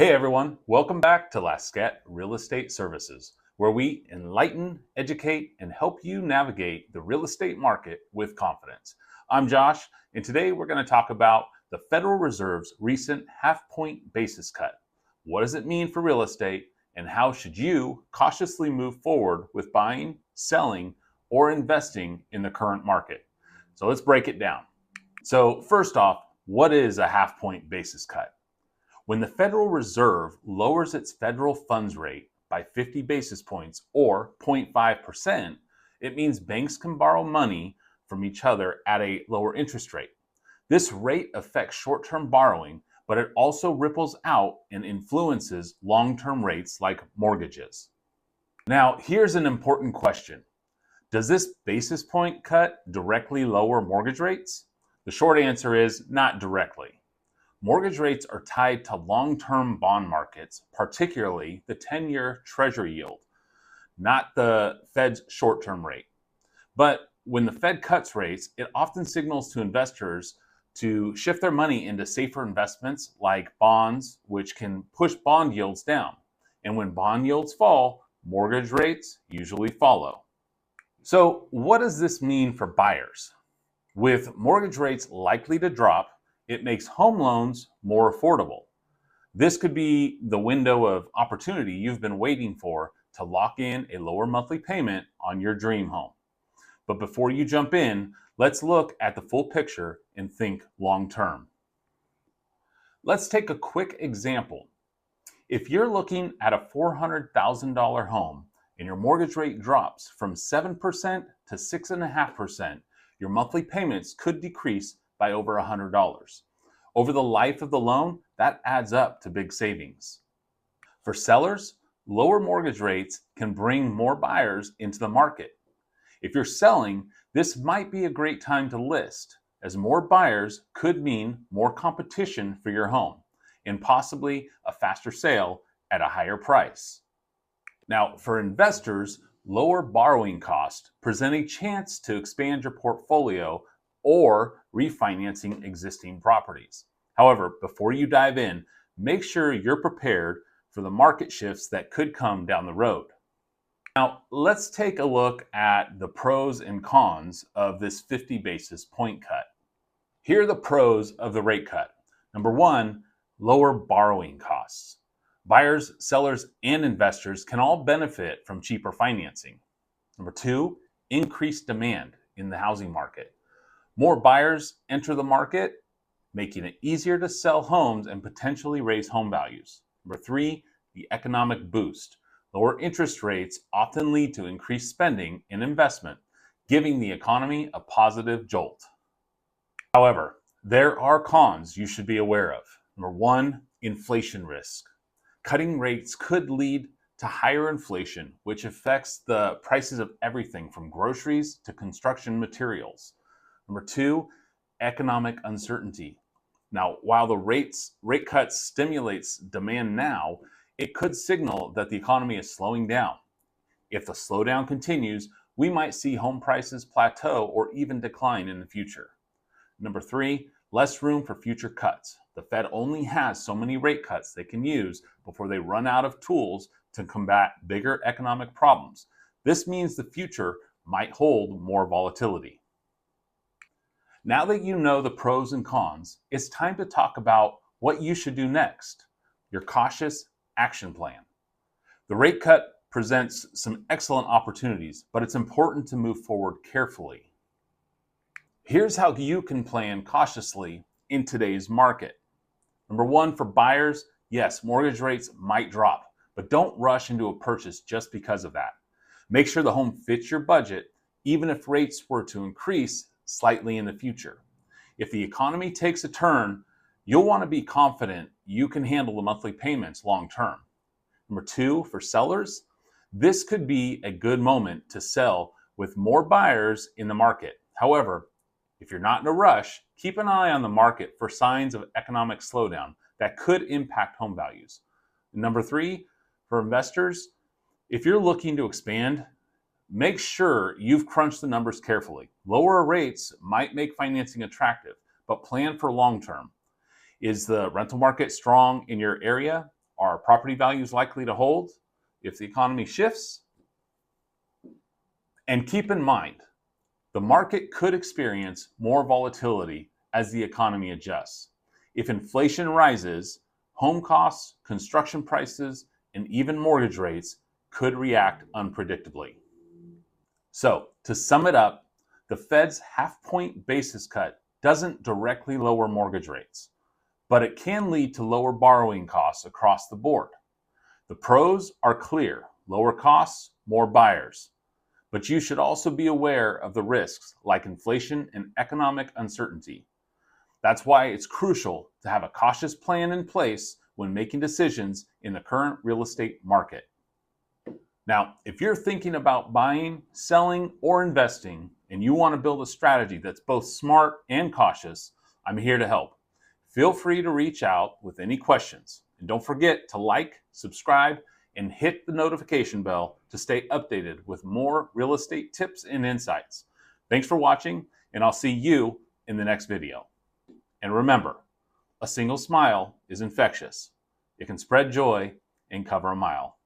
Hey everyone, welcome back to Lasquette Real Estate Services, where we enlighten, educate, and help you navigate the real estate market with confidence. I'm Josh, and today we're going to talk about the Federal Reserve's recent half-point basis cut. What does it mean for real estate, and how should you cautiously move forward with buying, selling, or investing in the current market? So let's break it down. So first off, what is a half-point basis cut? When the Federal Reserve lowers its federal funds rate by 50 basis points or 0.5%, it means banks can borrow money from each other at a lower interest rate. This rate affects short-term borrowing, but it also ripples out and influences long-term rates like mortgages. Now, here's an important question. Does this basis point cut directly lower mortgage rates? The short answer is not directly. Mortgage rates are tied to long-term bond markets, particularly the 10-year Treasury yield, not the Fed's short-term rate. But when the Fed cuts rates, it often signals to investors to shift their money into safer investments like bonds, which can push bond yields down. And when bond yields fall, mortgage rates usually follow. So what does this mean for buyers? With mortgage rates likely to drop, it makes home loans more affordable. This could be the window of opportunity you've been waiting for to lock in a lower monthly payment on your dream home. But before you jump in, let's look at the full picture and think long term. Let's take a quick example. If you're looking at a $400,000 home and your mortgage rate drops from 7% to 6.5%, your monthly payments could decrease by over $100. Over the life of the loan, that adds up to big savings. For sellers, lower mortgage rates can bring more buyers into the market. If you're selling, this might be a great time to list, as more buyers could mean more competition for your home and possibly a faster sale at a higher price. Now, for investors, lower borrowing costs present a chance to expand your portfolio or refinancing existing properties. However, before you dive in, make sure you're prepared for the market shifts that could come down the road. Now, let's take a look at the pros and cons of this 50 basis point cut. Here are the pros of the rate cut. Number one, lower borrowing costs. Buyers, sellers, and investors can all benefit from cheaper financing. Number two, increased demand in the housing market. More buyers enter the market, making it easier to sell homes and potentially raise home values. Number three, the economic boost. Lower interest rates often lead to increased spending and investment, giving the economy a positive jolt. However, there are cons you should be aware of. Number one, inflation risk. Cutting rates could lead to higher inflation, which affects the prices of everything from groceries to construction materials. Number two, economic uncertainty. Now, while the rate cut stimulates demand now, it could signal that the economy is slowing down. If the slowdown continues, we might see home prices plateau or even decline in the future. Number three, less room for future cuts. The Fed only has so many rate cuts they can use before they run out of tools to combat bigger economic problems. This means the future might hold more volatility. Now that you know the pros and cons, it's time to talk about what you should do next, your cautious action plan. The rate cut presents some excellent opportunities, but it's important to move forward carefully. Here's how you can plan cautiously in today's market. Number one, for buyers, yes, mortgage rates might drop, but don't rush into a purchase just because of that. Make sure the home fits your budget, even if rates were to increase slightly in the future. If the economy takes a turn, you'll want to be confident you can handle the monthly payments long term. Number two, for sellers, this could be a good moment to sell with more buyers in the market. However, if you're not in a rush, keep an eye on the market for signs of economic slowdown that could impact home values. Number three, for investors, if you're looking to expand, make sure you've crunched the numbers carefully. Lower rates might make financing attractive, but plan for long term. Is the rental market strong in your area? Are property values likely to hold if the economy shifts? And keep in mind, the market could experience more volatility as the economy adjusts. If inflation rises, home costs, construction prices, and even mortgage rates could react unpredictably. So, to sum it up, the Fed's half-point basis cut doesn't directly lower mortgage rates, but it can lead to lower borrowing costs across the board. The pros are clear: lower costs, more buyers. But you should also be aware of the risks like inflation and economic uncertainty. That's why it's crucial to have a cautious plan in place when making decisions in the current real estate market. Now, if you're thinking about buying, selling, or investing, and you want to build a strategy that's both smart and cautious, I'm here to help. Feel free to reach out with any questions. And don't forget to like, subscribe, and hit the notification bell to stay updated with more real estate tips and insights. Thanks for watching, and I'll see you in the next video. And remember, a single smile is infectious. It can spread joy and cover a mile.